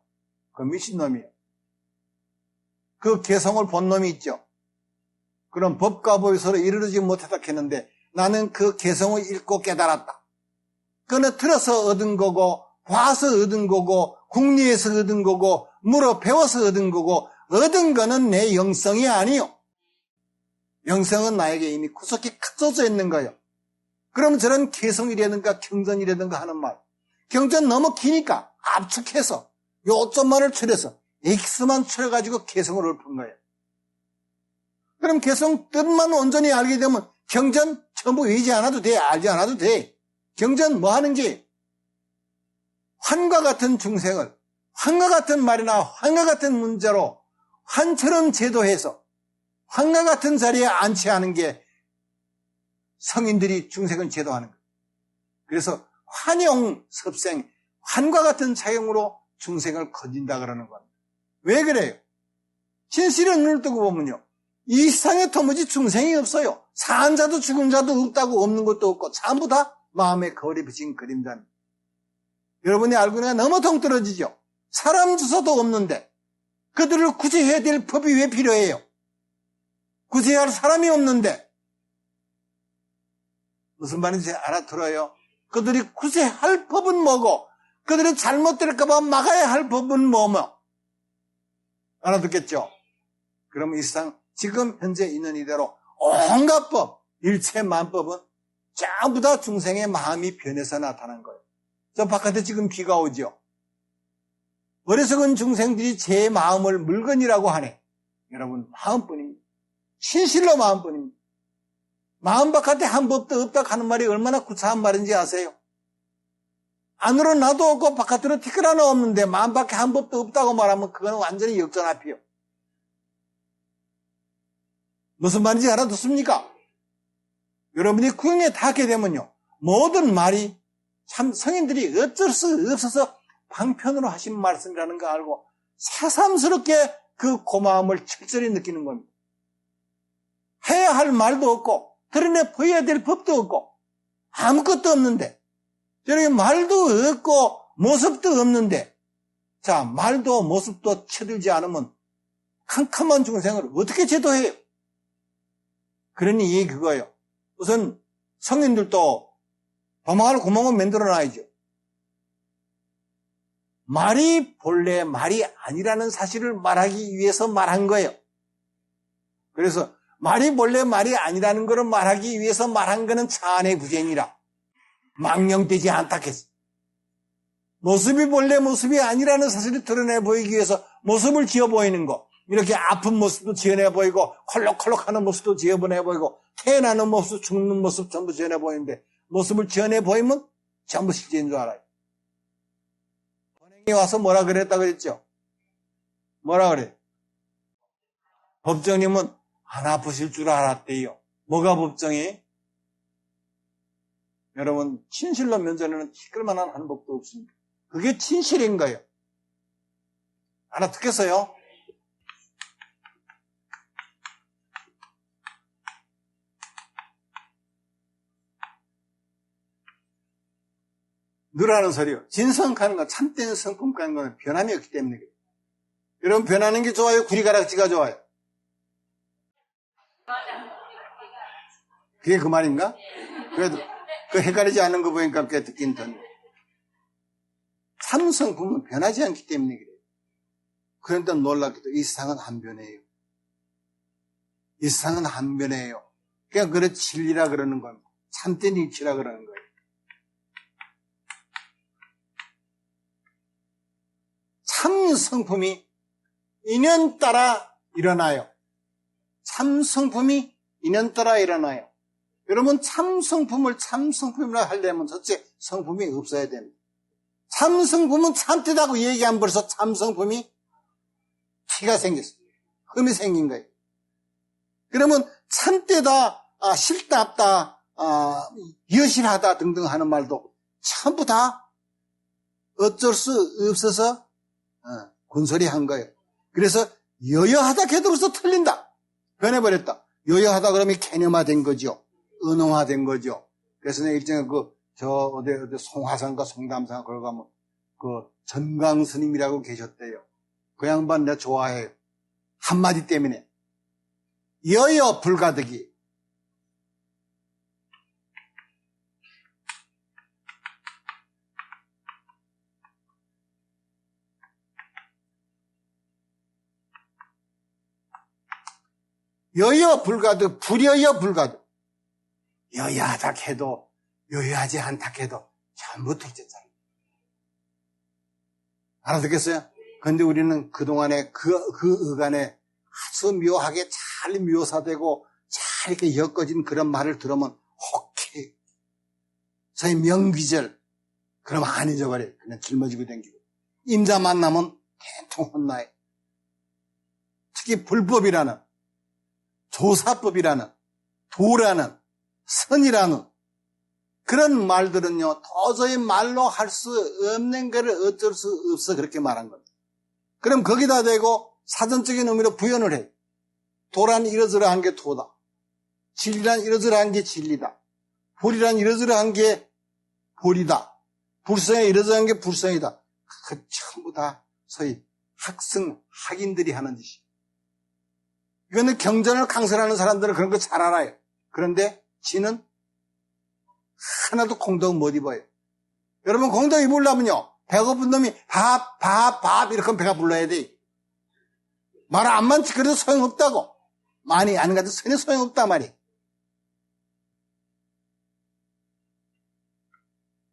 그 미친놈이에요. 그 개성을 본 놈이 있죠. 그럼 법과 법이 서로 이르지 못했다 했는데 나는 그 개성을 읽고 깨달았다. 그는 들어서 얻은 거고 봐서 얻은 거고 궁리에서 얻은 거고 물어 배워서 얻은 거고 얻은 거는 내 영성이 아니요. 영성은 나에게 이미 구석에 갖춰져 있는 거예요. 그럼 저런 개성이라든가 경전이라든가 하는 말. 경전 너무 기니까 압축해서 요점만을 추려서 X만 추려가지고 개성을 읊은 거예요. 그럼 개성 뜻만 온전히 알게 되면 경전 전부 외지 않아도 돼. 알지 않아도 돼. 경전 뭐 하는지 환과 같은 중생을 환과 같은 말이나 환과 같은 문자로 환처럼 제도해서 환과 같은 자리에 안치하는 게 성인들이 중생을 제도하는 거예요. 그래서 환용 섭생, 환과 같은 차용으로 중생을 건진다 그러는 겁니다. 왜 그래요? 진실의 눈을 뜨고 보면요, 이 세상에 도무지 중생이 없어요. 산 자도 죽은 자도 없다고, 없는 것도 없고 전부 다 마음에 거울에 비친 그림자입니다. 여러분이 알고 있는 게 너무 동떨어지죠. 사람 주소도 없는데 그들을 구제해야 될 법이 왜 필요해요? 구제할 사람이 없는데 무슨 말인지 알아들어요? 그들이 구제할 법은 뭐고 그들이 잘못될까 봐 막아야 할 법은 뭐며? 알아듣겠죠? 그럼 이 세상 지금 현재 있는 이대로 온갖 법, 일체 만법은 전부 다 중생의 마음이 변해서 나타난 거예요. 저 바깥에 지금 비가 오죠. 어리석은 중생들이 제 마음을 물건이라고 하네. 여러분, 마음뿐입니다. 진실로 마음뿐입니다. 마음 바깥에 한 법도 없다 하는 말이 얼마나 구차한 말인지 아세요? 안으로 나도 없고 바깥으로 티끌 하나 없는데 마음 밖에 한 법도 없다고 말하면 그건 완전히 역전앞이요. 무슨 말인지 알아듣습니까? 여러분이 구경에 닿게 되면요, 모든 말이 참 성인들이 어쩔 수 없어서 방편으로 하신 말씀이라는 거 알고 새삼스럽게 그 고마움을 철저히 느끼는 겁니다. 해야 할 말도 없고 드러내 보여야 될 법도 없고 아무것도 없는데, 저렇게 말도 없고 모습도 없는데, 자, 말도 모습도 쳐들지 않으면 캄캄한 중생을 어떻게 제도해요? 그러니 이게 그거예요. 우선 성인들도 도망할 구멍을 만들어놔야죠. 말이 본래 말이 아니라는 사실을 말하기 위해서 말한 거예요. 그래서 말이 본래 말이 아니라는 것을 말하기 위해서 말한 거는 차안의 구쟁이라 망령되지 않다 했어. 모습이 본래 모습이 아니라는 사실을 드러내 보이기 위해서 모습을 지어 보이는 거, 이렇게 아픈 모습도 지어내 보이고 콜록콜록하는 모습도 지어내 보이고 태어나는 모습, 죽는 모습 전부 지어내 보이는데 모습을 지어내 보이면 전부 실제인 줄 알아요. 번행이 와서 뭐라 그랬다 그랬죠? 뭐라 그래? 법정님은 안 아프실 줄 알았대요. 뭐가 법정이? 여러분, 진실로 면전에는 티끌만한 한 법도 없습니다. 그게 진실인 거예요. 알아듣겠어요? 늘 하는 소리요. 진성하는 건, 참된 성품 가는 건 변함이 없기 때문에 그래요. 여러분, 변하는 게 좋아요? 구리가락지가 좋아요? 그게 그 말인가? 그래도 그 헷갈리지 않는 거 보니까 꽤 듣긴 던데. 참 성품은 변하지 않기 때문에 그래요. 그런데 놀랍게도 이 세상은 안 변해요. 이 세상은 안 변해요. 그러니까 그래 진리라 그러는 겁니다. 참된 이치라 그러는 거예요. 참 성품이 인연 따라 일어나요. 참 성품이 인연 따라 일어나요. 여러분, 참 성품이라 하려면 첫째 성품이 없어야 됩니다. 참 성품은 참되다고 얘기하면 벌써 참 성품이 티가 생겼어요. 흠이 생긴 거예요. 그러면 참되다, 실답다, 여실하다 등등 하는 말도 전부 다 어쩔 수 없어서 군소리 한 거예요. 그래서 여여하다 해도 벌써 틀린다. 변해버렸다. 여여하다 그러면 개념화된 거죠. 은홍화된 거죠. 그래서 내가 일정에 어디 송화산과 송담산 거기 가면 전강 스님이라고 계셨대요. 그 양반 내가 좋아해요. 한마디 때문에. 여여 불가득이. 여여 불가득, 불여여 불가득. 여여하다 해도, 여여하지 않다 해도 전부 둘째잖아요. 알아듣겠어요? 그런데 우리는 그동안에 그 어간에 아주 묘하게 잘 묘사되고 잘 이렇게 엮어진 그런 말을 들으면 혹해. 저희 명귀절. 그럼 안 잊어버려. 그냥 짊어지고 댕기고. 임자 만나면 대통 혼나요. 특히 불법이라는, 조사법이라는, 도라는, 선이라는 그런 말들은요, 도저히 말로 할 수 없는 거를 어쩔 수 없어 그렇게 말한 겁니다. 그럼 거기다 대고 사전적인 의미로 부연을 해요. 도란 이러저러한 게 도다. 진리란 이러저러한 게 진리다. 불이란 이러저러한 게 불이다. 불성에 이러저러한 게 불성이다. 그 전부 다 소위 학인들이 하는 짓이에요. 이거는 경전을 강설하는 사람들은 그런 거 잘 알아요. 그런데 지는 하나도 공덕 못 입어요. 여러분 공덕 입으려면요, 배고픈 놈이 밥 이렇게 하면 배가 불러야 돼. 말 안 많지 그래도 소용없다고. 많이 안 가도 전혀 소용없단 말이에요.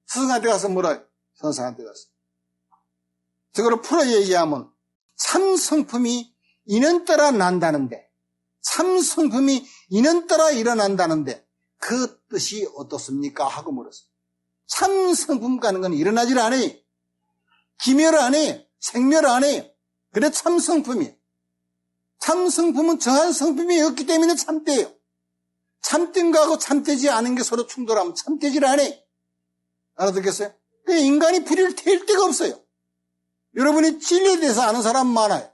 스승한테 가서 물어요. 선생한테 가서. 저거를 풀어 얘기하면 참 성품이 인연따라 난다는데, 참 성품이 인연따라 일어난다는데 그 뜻이 어떻습니까? 하고 물었어요. 참 성품 가는 건 일어나질 않아요. 기멸 안 해요. 생멸 안 해요. 그래 참 성품이에요. 참 성품은 정한 성품이 없기 때문에 참돼요. 참된 거하고 참되지 않은 게 서로 충돌하면 참되질 않아요. 알아듣겠어요? 인간이 불의를 댈 데가 없어요. 여러분이 진리에 대해서 아는 사람 많아요.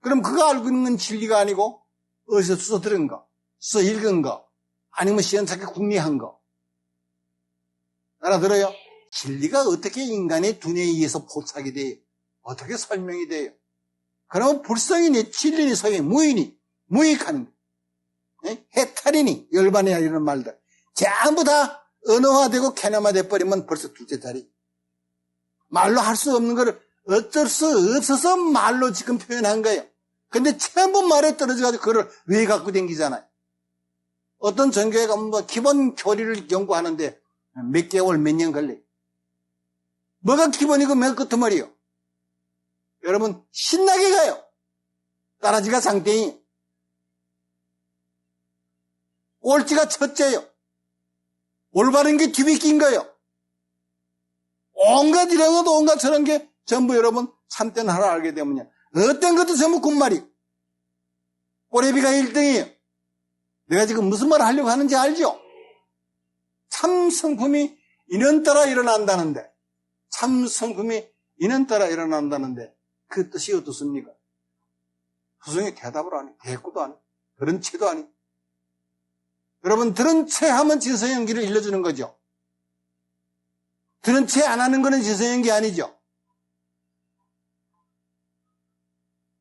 그럼 그가 알고 있는 건 진리가 아니고 어디서 주워 들은 거, 주워 읽은 거, 아니면 시원찮게 궁리한 거. 알아들어요? 진리가 어떻게 인간의 두뇌에 의해서 포착이 돼요? 어떻게 설명이 돼요? 그러면 불성이니 진리니 성이 무인이 무익하는 거예요. 해탈이니 열반이야 이런 말들 전부 다 언어화되고 캐념화돼 버리면 벌써 둘째 자리. 말로 할 수 없는 거를 어쩔 수 없어서 말로 지금 표현한 거예요. 근데 전부 말에 떨어져가지고 그걸 왜 갖고 댕기잖아요. 어떤 전교회 가면 뭐 기본 교리를 연구하는데 몇 개월 몇 년 걸려요. 뭐가 기본이고 뭐가 끝머리요? 여러분 신나게 가요. 따라지가 장땡이, 옳지가 첫째요. 올바른 게 뒤비낀 거예요. 온갖 이런 것도 온갖 저런 게 전부 여러분 참된 하나 알게 되면요, 어떤 것도 전부 군말이. 꼬레비가 1등이에요. 내가 지금 무슨 말을 하려고 하는지 알죠? 참 성품이 인연따라 일어난다는데, 참 성품이 인연따라 일어난다는데 그 뜻이 어떻습니까? 스승이 대답을 안 해. 대꾸도 안 해. 들은 채도 안 해. 여러분 들은 채 하면 진서연기를 일러주는 거죠. 들은 채 안 하는 거는 진서연기 아니죠.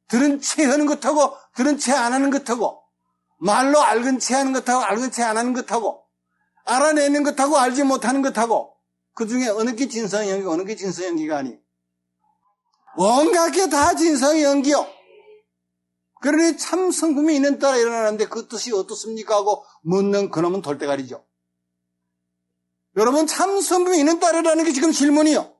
들은 채 하는 것하고 들은 채 안 하는 것하고, 말로 알건 채 하는 것하고 알건 채 안 하는 것하고, 알아내는 것하고 알지 못하는 것하고, 그 중에 어느 게 진서연기 어느 게 진서연기가 아니에요. 온갖 게 다 진서연기요. 그러니 참 성품이 있는 따라 일어나는데 그 뜻이 어떻습니까? 하고 묻는 그놈은 돌대가리죠. 여러분 참 성품이 있는 따라 일어나는 게 지금 질문이요.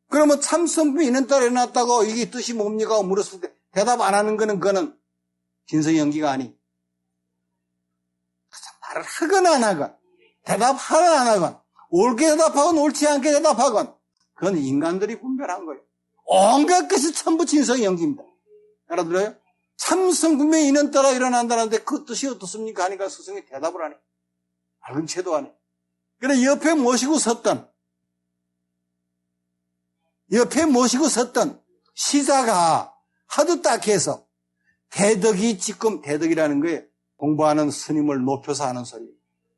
그러면 참 성품이 있는 따라 일어났다고 이게 뜻이 뭡니까? 하고 물었을 때 대답 안 하는 거는 그거는 진서연기가 아니. 말을 하건 안 하건, 대답하건 안 하건, 옳게 대답하건 옳지 않게 대답하건, 그건 인간들이 분별한 거예요. 온갖 것이 전부 진서연기입니다. 알아들어요? 참 성품의 인연 따라 일어난다는데 그 뜻이 어떻습니까? 하니까 스승이 대답을 안 해. 알건 채도 안 해. 그래 옆에 모시고 섰던 시자가 하도 딱해서 대덕이 지금, 대덕이라는 거예요. 공부하는 스님을 높여서 하는 소리예요.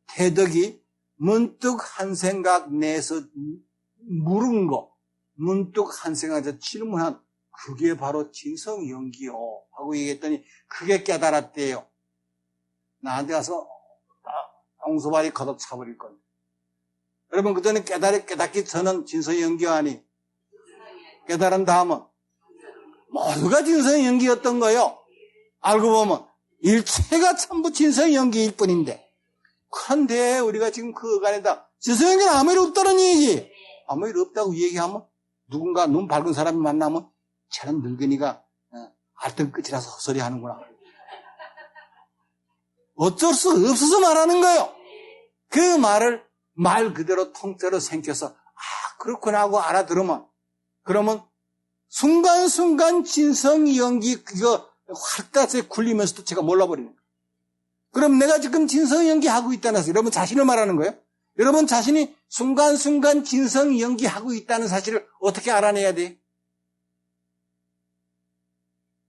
대덕이 문득 한 생각 내서 물은 거, 문득 한 생각에서 질문한, 그게 바로 진성연기요 하고 얘기했더니 그게 깨달았대요. 나한테 가서 옹소발이 걷어 차버릴 겁니다. 여러분 그전에 깨닫기 전은 진성연기 아니, 깨달은 다음은 모두가 진성연기였던 거예요. 알고 보면 일체가 전부 진성연기일 뿐인데, 그런데 우리가 지금 그 어간에다 진성연기는 아무 일 없다는 얘기, 아무 일 없다고 얘기하면 누군가 눈 밝은 사람이 만나면 저런 늙은이가 알뜰 끝이라서 헛소리 하는구나. 어쩔 수 없어서 말하는 거예요. 그 말을 말 그대로 통째로 생겨서 그렇구나 하고 알아들으면 그러면 순간순간 진성 연기 그거 활다에 굴리면서도 제가 몰라버리는 거예요. 그럼 내가 지금 진성 연기하고 있다는 사실, 여러분 자신을 말하는 거예요. 여러분 자신이 순간순간 진성 연기하고 있다는 사실을 어떻게 알아내야 돼?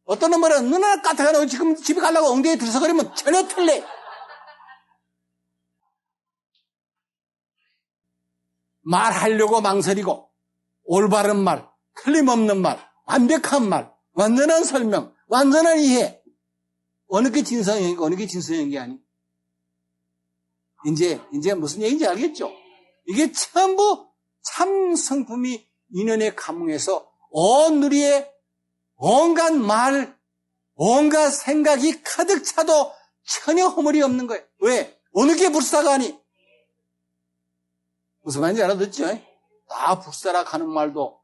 어떤 놈은 눈알 까딱하고 지금 집에 가려고 엉덩이에 들썩거리면 전혀 틀려. 말하려고 망설이고 올바른 말, 틀림없는 말, 완벽한 말, 완전한 설명, 완전한 이해. 어느 게 진성연기, 어느 게 진성연기 아니? 이제 무슨 얘기인지 알겠죠? 이게 전부 참 성품이 인연의 감흥에서 온 누리에 온갖 말, 온갖 생각이 가득 차도 전혀 허물이 없는 거예요. 왜? 어느 게 불사가 아니? 무슨 말인지 알아듣죠? 다 불사락 하는 말도,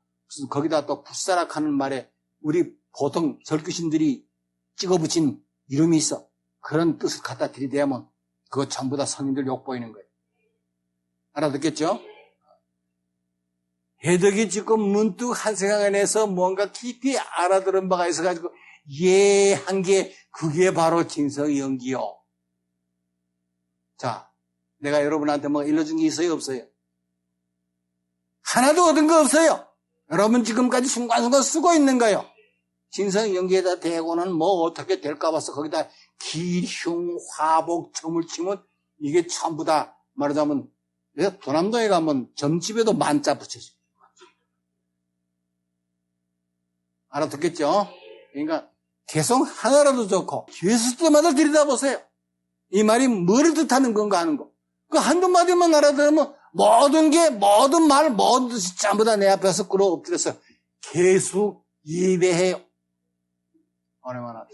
거기다 또 불사락 하는 말에 우리 보통 절규신들이 찍어붙인 이름이 있어. 그런 뜻을 갖다 들이대면 그거 전부 다 성인들 욕보이는 거예요. 알아듣겠죠? 해덕이 지금 문득 한 생각 안에서 뭔가 깊이 알아들은 바가 있어가지고 한 게 그게 바로 진성연기요. 자, 내가 여러분한테 뭐 일러준 게 있어요? 없어요? 하나도 얻은 거 없어요. 여러분 지금까지 순간순간 쓰고 있는 거예요. 진성연기에다 대고는 뭐 어떻게 될까 봐서 거기다 기흉, 화복, 점을 치면 이게 전부 다 말하자면 도남동에 가면 점집에도 만자 붙여줘요. 알아듣겠죠? 그러니까 개성 하나라도 좋고 기회 쓸 때마다 들여다보세요. 이 말이 뭐를 뜻하는 건가 하는 거. 그 한두 마디만 알아들으면 모든 말, 모든 뜻이 전부 다 내 앞에서 끌어 엎드려서 계속 예배해요. 얼마나